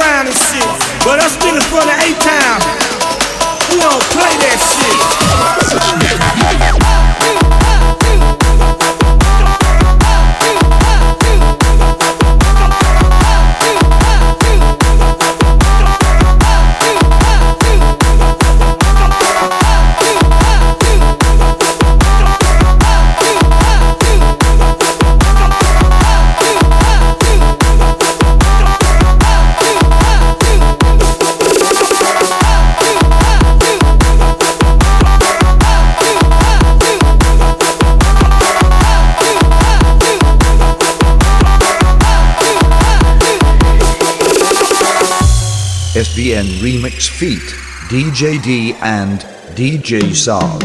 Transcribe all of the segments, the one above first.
around and shit. But us niggas from the A-Town, we don't play that shit. SBN Remix Feat, DJ D and DJ Saul.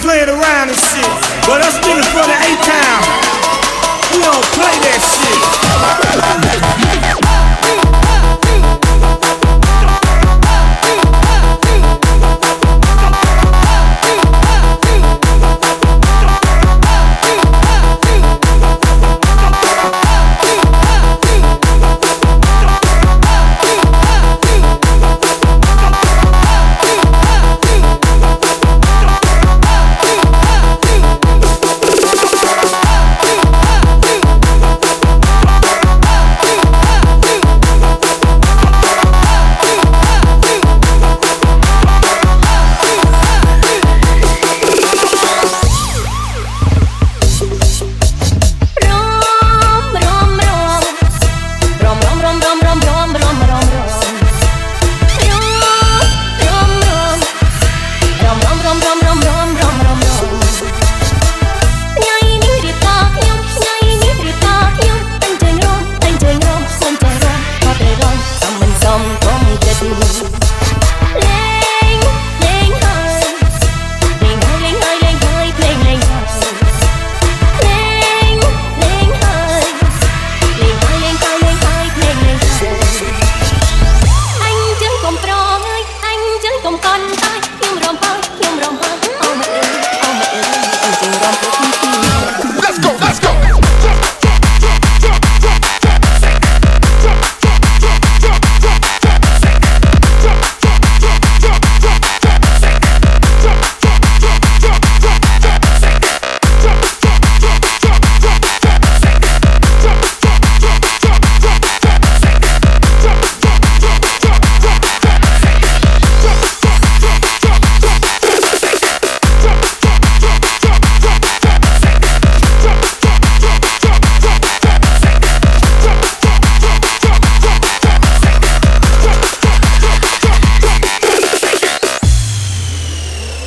Playing around and shit, but us niggas from the A-Town, we don't play that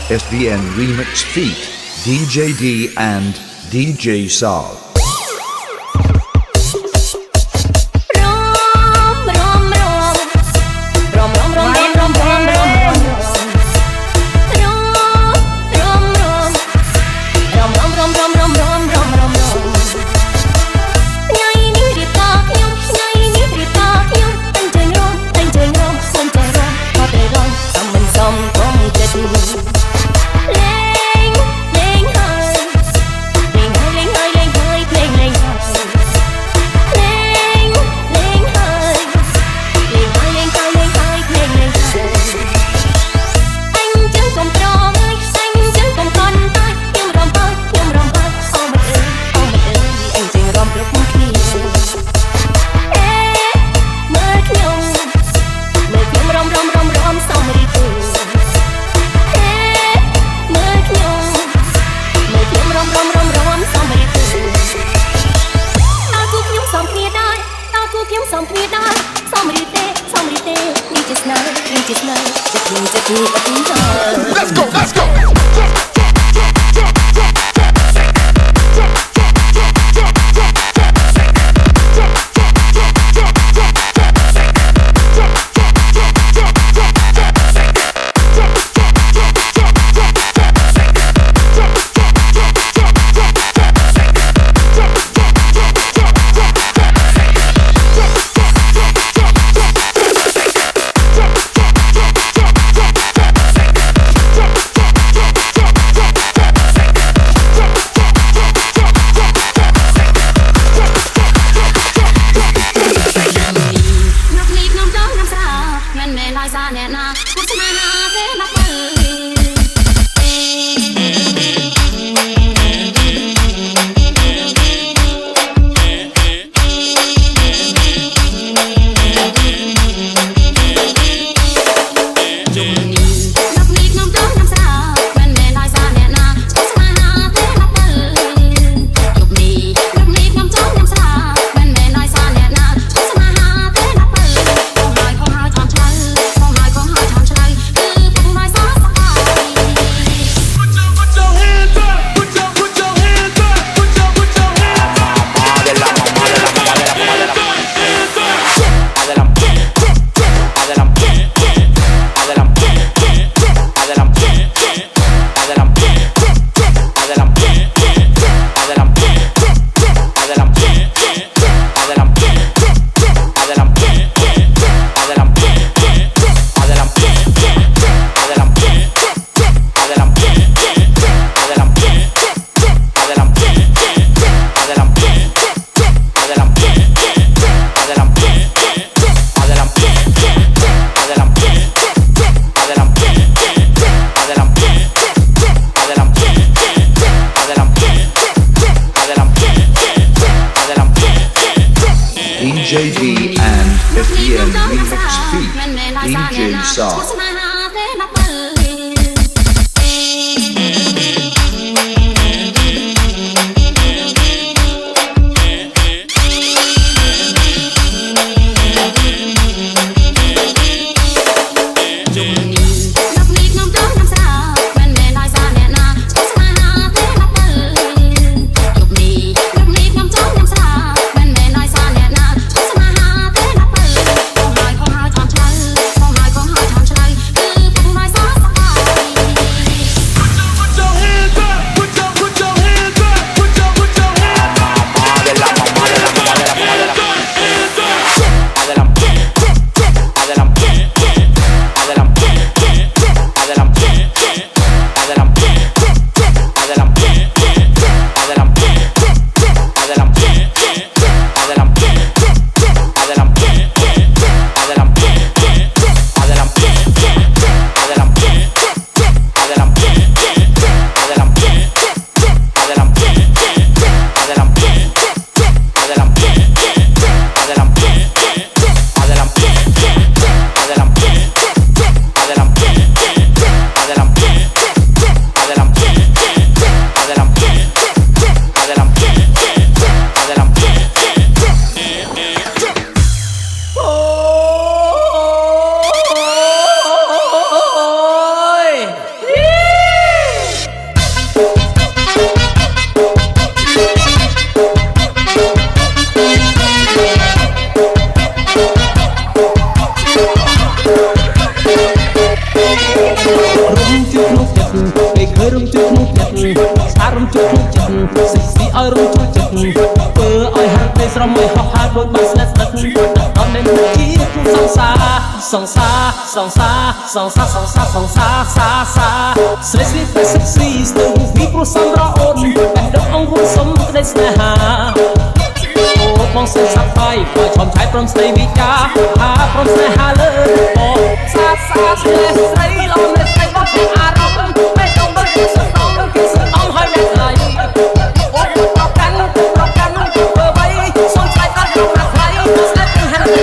SBN Remix Feat, DJ D and DJ Saul. Lên lên hơi, lên hơi, lên hơi. Let's go, let's go. DJD and FDM Remix Feat DJ Saw. Song sa Seriously sexy still people Sandra on Đốc ông vui sống cái đây sẽ hà Ô mong sẽ sắp phai Và chọn trái from stay with ya From stay hà lơ Sa stay lòng lên stay bóp tiếng à rong Mê trong đôi kia sự đông hơi mẹ lại Ô rọc cánh Bờ bay Xong trái ta không lạc thấy Stay tiếng hà lơ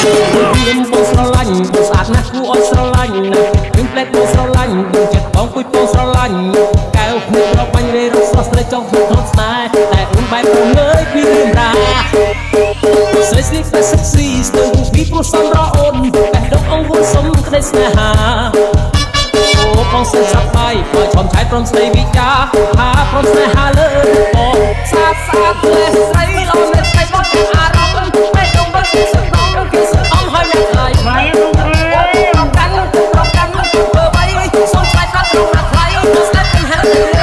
เยี่ยมบนสลันบนสาดนะกูอ่อนสลันนะวิ่งเปล็ดบนสลันดึงเจ็ดของคุยบนสลันแก้วพนึกเราไปเรื่อยๆสดเลยจ้องถูกทดสายแต่อุ่นใบปูเลยพี่ลืมราใส่สลิปและเซ็กซี่สตูพี่ผู้สอนรออ่อนแต่ดอกองหุ่นสมกระเด็นเสน่หาโอ้ปองเส้นสับไปปล่อยชมชายพร้อมใส่วิจาหาพร้อมเสน่หาเลยโอ้ซาซาเลยใส่เราเล่นไปบนอารมณ์ไม่ต้องบังคับสักน้องต้องคิดสักน้องให้แม่ไหลไม่ร้องกันเบอร์ไว้สมชายพร้อมต้องรักใครต้องแซ่บเป็นแฮร์รี่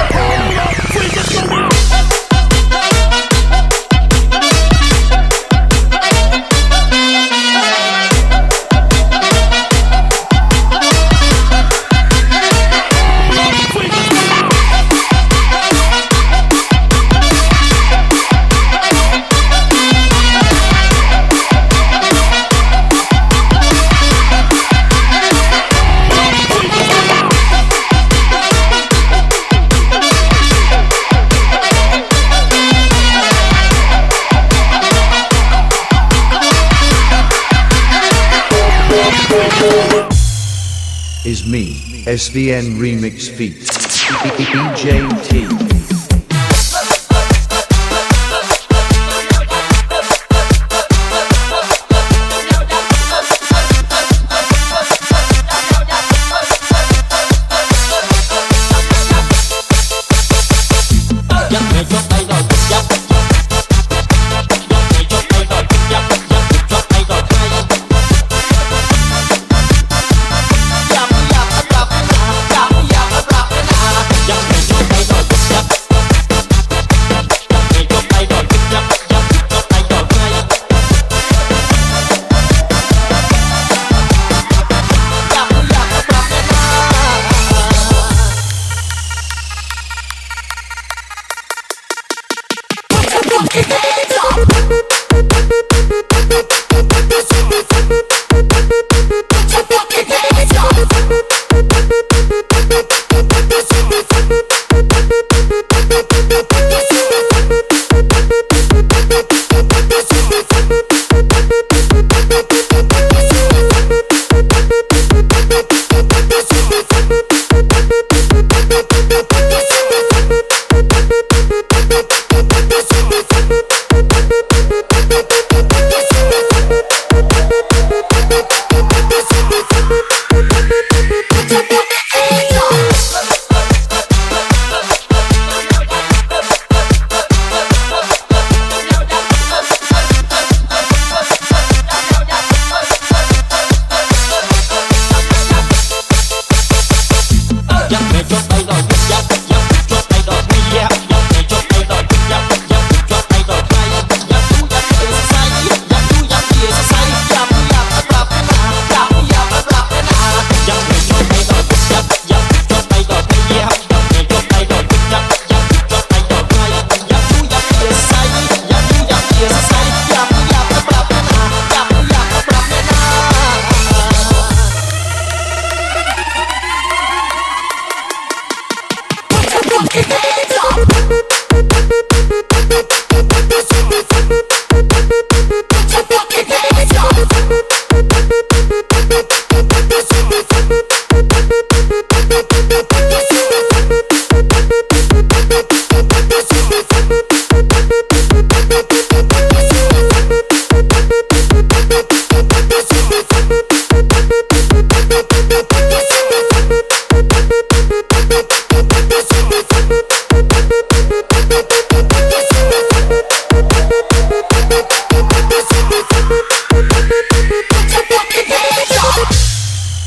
is me, SVN Remix Feat. DJ T.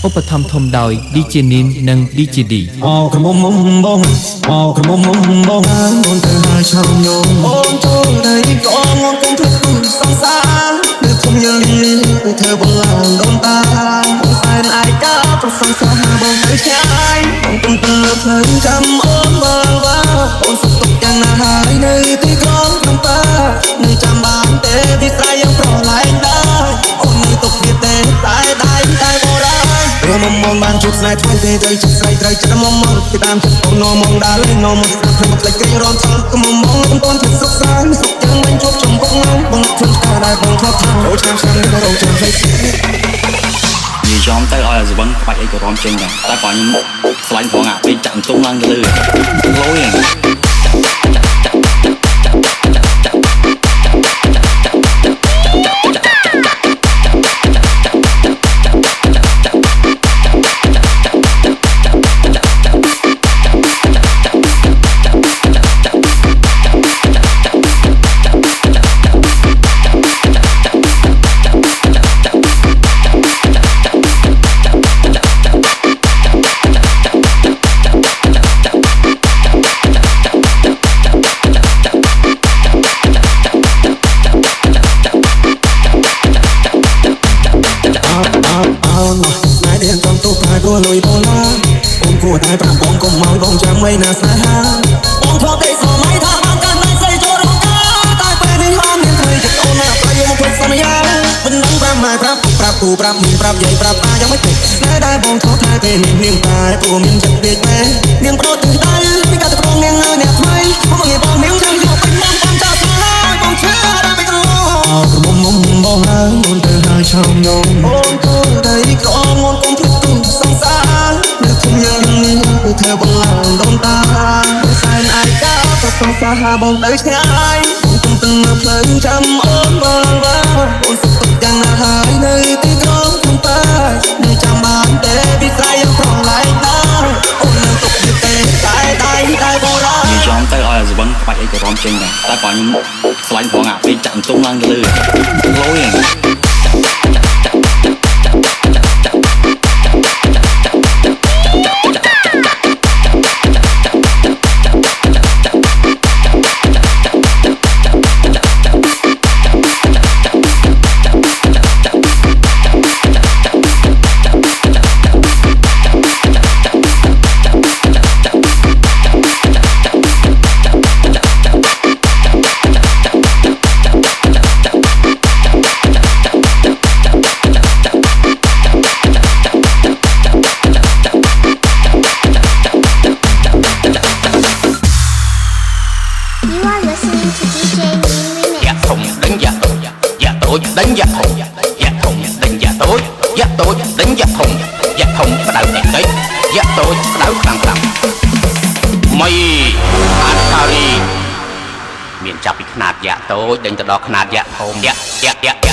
ឧបត្ថម្ភធំដោយ DJ Nin និង DJ D អោក្រមុំមុំបងអោក្រមុំមុំបងអូនទៅហើយឆោមញោមអូនចូលនៅកងអូនគង់ធ្វើសង្សារនៅខ្ញុំយើងទៅធ្វើបងឡើងដូនតាសែនអាយកាប្រសងសោះបងទៅឆ្ងាយបងទុំទៅផ្លូវចាំអូនមើលវ៉ាអូនសុខទុក្ខយ៉ាងណាហើយនៅទីក្រុងភ្នំពេញនៅចាំបានទេទីស្រ័យយើងប្រឡែងដែរអូននៅទុកទៀតទេតែបរ៉ាព្រមមងបានជួបស្នេហ៍ថ្មីទេត្រូវចិត្តស្រីត្រូវចិត្តមងទៅតាមចិត្តអូនមងដើរលេងនំមកខ្ញុំផ្លេចគ្រីរំឆោកុំមងមិនទាន់ចិត្តសុខសាន្តសុខយ៉ាងមិនជួបជុំបងបងធ្វើការដែរ បងធ្លាប់ថាអូចាំចាំក៏រងចាំផ្លេចនិយាយទៅឲ្យអាសវឹងក្បាច់អីក៏រំចេញដែរតែបើខ្ញុំស្លាញ់ផងអាពេលចាក់តុងឡើងទៅលើលយហ្នឹងព្រោះលុយដុល្លារបងគួរតែប្រាប់បងកុំមកបងចាំមិនណាស្នេហាបងធ្លាប់តែសម័យថាបានកាន់តែស្អីចូលរកការតែពេលនេះបានមានថ្មីចិត្តអូនណាប្រយោមកធ្វើសន្យាមិនដឹងប្រាប់ម៉ែប្រាប់គូប្រាប់មីងប្រាប់យាយប្រាប់តាយ៉ាងមិនទេស្នេហ៍ដែលបងធ្លាប់តែពេលនេះនាងតែព្រោះមានចិត្តពេកមែននាងប្រត់ទឹកដៃពីកាត់ក្រងនាងនៅអ្នកថ្មីបងងាយបងនាងចាំយកពេញមកតាមចាស់ស្នេហ៍បងឈឺដល់ពេកលោក្រមុំបងហើយអូនទៅហើយឆោមញោមអូនទៅដីក្រងអូនកុំភ្លេចទូសង្សារនៅឃើញយ៉ាងនេះគឺធ្វើបងឡើងដូនតាសែនអាយកាក៏សង្សារបងទៅឆ្ងាយបងគំទឹងនៅផ្លូវចាំអូនបងអូនសុខទុក្ខយ៉ាងណាហើយនៅទីក្រុងភ្នំពេញនៅចាំបានទេពីស្រ័យប្រងឡែកណាអូននៅទុកទៀតទេតែបងរ៉ានិយាយទៅឲ្យអាសវឹងក្បាច់អីក៏រំចេញដែរតែបើខ្ញុំស្លាញ់ផងអាពេលចាក់តុងឡើងទៅលើលយហ្នឹងđánh giặc thùng đánh giặc tối đánh giặc thùng bắt đầu đánh đấy giặc tối bắt đầu khẳng mây Atari miền chọc bị khát giặc tối đánh từ đó khát giặc thùng mây Atari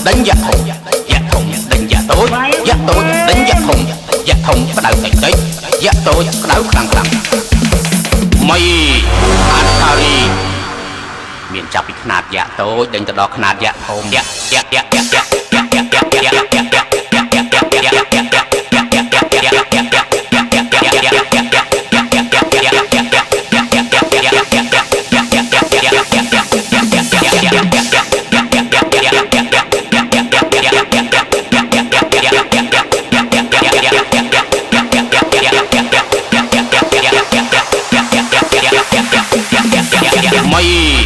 đánh giặc thùng đánh giặc tối đánh giặc thùng bắt đầu đánh đấy giặc tối bắt đầu khẳng mây Atari miền chọc bị khát giặc tối đánh từ đó khát giặc thùng mây